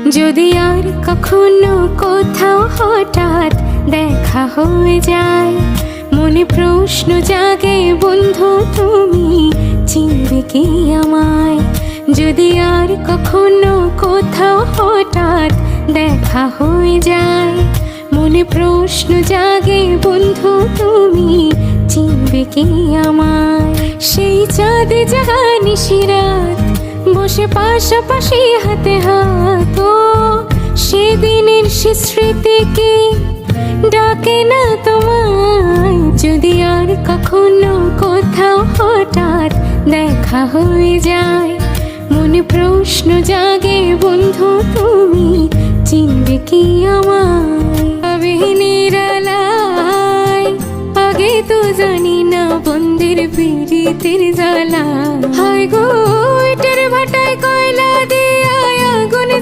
যদি আর কখনো কোথাও হঠাৎ দেখা হয়ে যায়, মনে প্রশ্ন জাগে বন্ধু তুমি চিনবে কি আমায়। যদি আর কখনো কোথাও হঠাৎ দেখা হয়ে যায়, মনে প্রশ্ন জাগে বন্ধু তুমি চিনবে কি আমায়। সেই চাঁদ জাগানি শিরাত বসে পাশাপাশি হাতে হাত, সেদিনের সে স্মৃতি কি ডাকে না তোমায়। যদি আর কখনো কোথাও হঠাৎ দেখা হয়ে যায়, মনে প্রশ্ন জাগে বন্ধু তুমি চিনবে কি আমায়। আমি নিরালায় আগে তো জানি না বন্ধের পিরিতের জ্বালা,